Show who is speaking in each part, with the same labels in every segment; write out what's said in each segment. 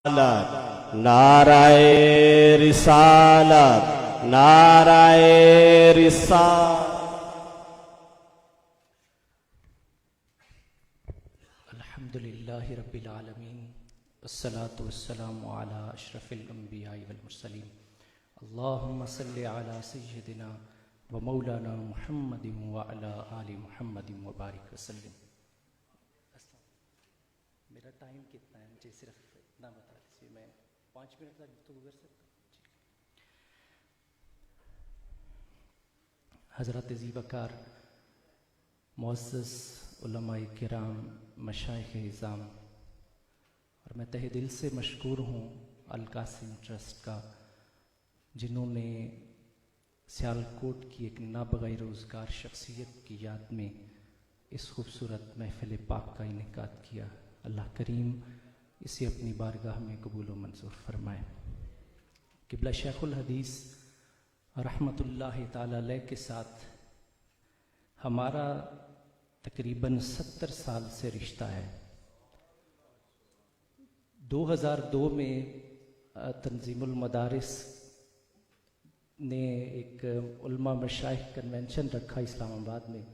Speaker 1: नाराए रिसालत, नाराए रिसालत।
Speaker 2: अल्हम्दुलिल्लाहि रब्बिल आलमीन, अस्सलातु वस्सलामु अला अशरफिल अंबियाइ वल मुरसलीन। अल्लाहुम्मा सल्लि अला सय्यिदिना व मौलाना मुहम्मदिन व अला आलि मुहम्मदिन व बारिक वसल्लिम। मेरा टाइम कितना है, मुझे सिर्फ इतना बता दीजिए, मैं 5 मिनट तक तो कर सकता हूँ। हज़रत ज़ीवकार, मुअज़्ज़ज़ उलमाए किराम, मशाइख़ इज़ाम, और मैं तहे दिल से मशकूर हूँ अल कासिम ट्रस्ट का, जिन्होंने सियालकोट की एक नाबग़ाए रोज़गार शख्सियत की याद में इस खूबसूरत महफ़िल पाक का इनेकाद किया। अल्लाह करीम इसे अपनी बारगाह में कबूल व मंजूर फरमाए। क़िबला शेखुल हदीस रहमतुल्लाहि ताला अलैह के साथ हमारा तकरीबन 70 साल से रिश्ता है। 2002 में तंजीमुल मदारिस ने एक उलमा मशाइख कन्वेंशन रखा इस्लामाबाद में,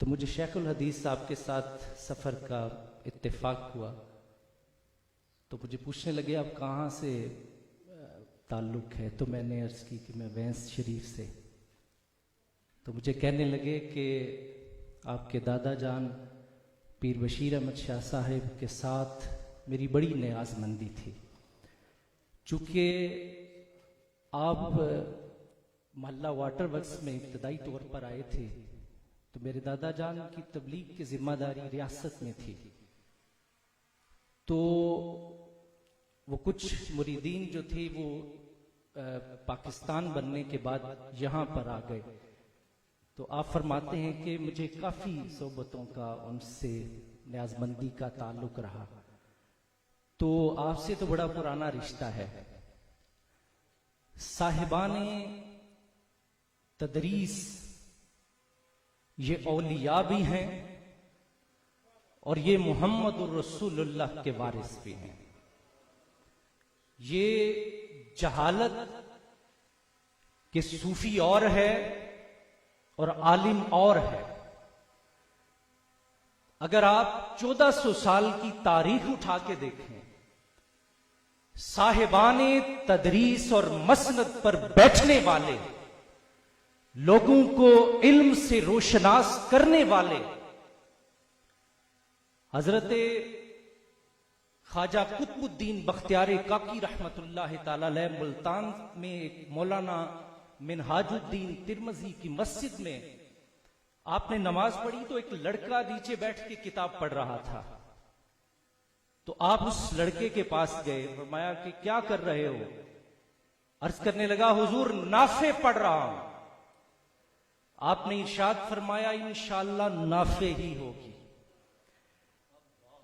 Speaker 2: तो मुझे शेखुल हदीस साहब के साथ सफ़र का इत्तेफाक हुआ। तो मुझे पूछने लगे आप कहाँ से ताल्लुक़ है, तो मैंने अर्ज़ की कि मैं वैंस शरीफ से। तो मुझे कहने लगे कि आपके दादा जान पीर बशीर अहमद शाह साहिब के साथ मेरी बड़ी न्याज़मंदी थी। चूँकि आप महल्ला वाटर वर्क्स में इब्तदाई तौर पर आए थे, तो मेरे दादा जान की तबलीग की जिम्मेदारी रियासत में थी। तो वो कुछ मुरीदीन जो थे वो पाकिस्तान बनने के बाद यहाँ पर आ गए। तो आप फरमाते हैं कि मुझे काफ़ी सोबतों का उनसे न्याज़मंदी का ताल्लुक़ रहा। तो आपसे तो बड़ा पुराना रिश्ता है। साहिबाने तदरीस ये औलिया भी हैं और ये मुहम्मदुर रसूलुल्लाह के वारिस भी हैं। ये जहालत के सूफी और है और आलिम और है। अगर आप 1400 साल की तारीख उठा के देखें, साहिबाने तदरीस और मसनद पर बैठने वाले, लोगों को इल्म से रोशनास करने वाले, हजरत ख्वाजा कुतुबुद्दीन बख्तियार काकी रहमतुल्लाह ताला अलैह मुल्तान में एक मौलाना मिनहाजुद्दीन तिरमजी की मस्जिद में आपने नमाज पढ़ी तो एक लड़का नीचे बैठ के किताब पढ़ रहा था। तो आप उस लड़के के पास गए, फरमाया कि क्या कर रहे हो? अर्ज करने लगा, हुजूर नाफे पढ़ रहा हूं। आपने इरशाद फरमाया, इंशाअल्लाह नाफे ही होगी।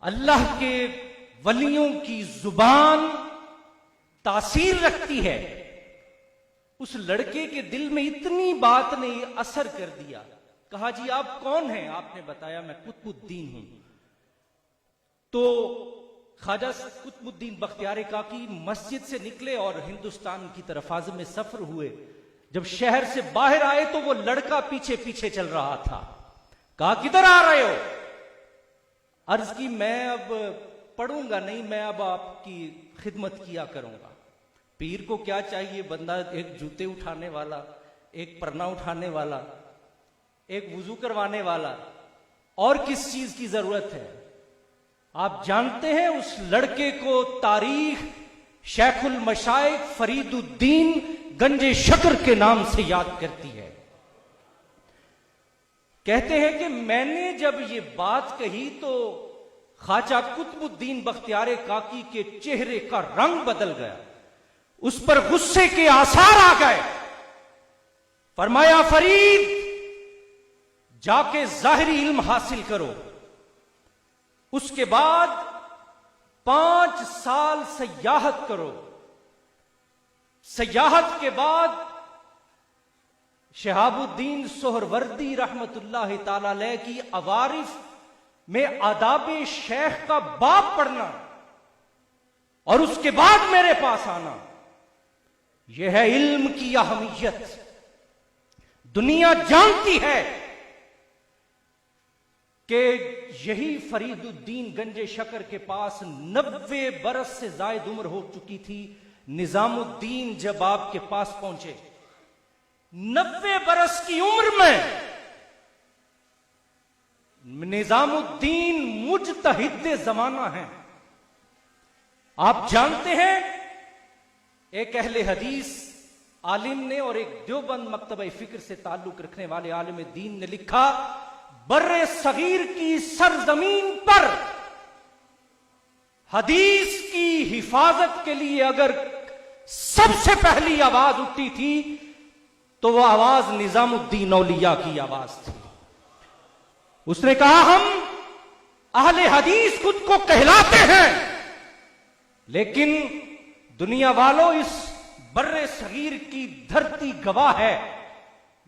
Speaker 2: अल्लाह के वलियों की जुबान तासीर रखती है। उस लड़के के दिल में इतनी बात ने असर कर दिया। कहा, जी आप कौन हैं? आपने बताया मैं कुतुबुद्दीन हूं। तो ख्वाजा कुतुबुद्दीन बख्तियार काकी मस्जिद से निकले और हिंदुस्तान की तरफ आज़म में सफर हुए। जब शहर से बाहर आए तो वो लड़का पीछे पीछे चल रहा था। कहा, किधर आ रहे हो? अर्ज की, मैं अब पढ़ूंगा नहीं, मैं अब आपकी खिदमत किया करूंगा। पीर को क्या चाहिए? बंदा एक जूते उठाने वाला, एक परना उठाने वाला, एक वुजू करवाने वाला, और किस चीज की जरूरत है? आप जानते हैं उस लड़के को तारीख शेखुल मशाइख फरीदुद्दीन गंजे शक्र के नाम से याद करती है। कहते हैं कि मैंने जब ये बात कही तो ख्वाजा कुतुबुद्दीन बख्तियार काकी के चेहरे का रंग बदल गया, उस पर गुस्से के आसार आ गए। फरमाया, फरीद जाके जाहिरी इल्म हासिल करो। उसके बाद 5 साल सयाहत करो। सयाहत के बाद शहाबुद्दीन सोहरवर्दी रहमतुल्लाह ताला अलैह की अवारिफ में आदाब शेख का बाब पढ़ना। और उसके बाद मेरे पास आना। यह है इल्म की अहमियत। दुनिया जानती है कि यही फरीदुद्दीन गंजे शकर के पास 90 बरस से जायद उम्र हो चुकी थी। निजामुद्दीन जब आपके पास पहुंचे, 90 बरस की उम्र में निजामुद्दीन मुजतहिद जमाना है। आप जानते हैं, एक अहले हदीस आलिम ने और एक देवबंद मकतबा फिक्र से ताल्लुक रखने वाले आलिम दीन ने लिखा, बर्रे सगीर की सरजमीन पर हदीस की हिफाजत के लिए अगर सबसे पहली आवाज उठती थी तो वह आवाज निजामुद्दीन औलिया की आवाज थी। उसने कहा, हम अहले हदीस खुद को कहलाते हैं, लेकिन दुनिया वालों, इस बर्रे सगीर की धरती गवाह है,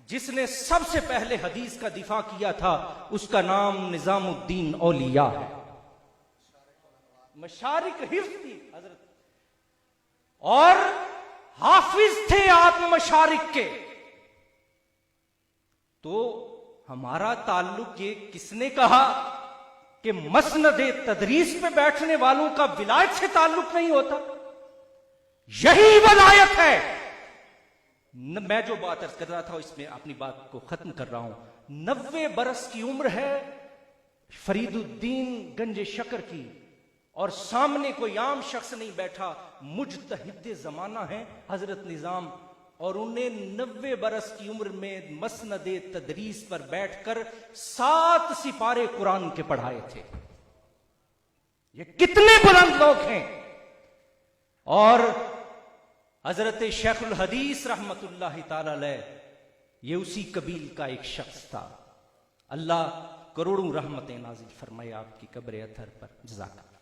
Speaker 2: जिसने सबसे पहले हदीस का दिफा किया था, उसका नाम निजामुद्दीन औलिया है। मशारिक हिफ्ज थी हजरत, और हाफिज थे आत्म मशारिक के। तो हमारा ताल्लुक, ये किसने कहा कि मसनदे तदरीस पे बैठने वालों का विलायत से ताल्लुक नहीं होता? यही वलायत है। मैं जो बात अर्ज कर रहा था इसमें अपनी बात को खत्म कर रहा हूं। 90 बरस की उम्र है फरीदुद्दीन गंजे शकर की, और सामने कोई आम शख्स नहीं बैठा, मुजतहिद जमाना है हजरत निजाम, और उन्हें 90 बरस की उम्र में मसनदे तदरीस पर बैठकर 7 सिपारे कुरान के पढ़ाए थे। ये कितने बुलंद लोग हैं। और हजरत शेखुल हदीस रहमतुल्लाह ताला अलैह, ये उसी कबील का एक शख्स था। अल्लाह करोड़ों रहमतें नाजिल फरमाए आपकी कब्र अथर पर। जज़ाकल्लाह।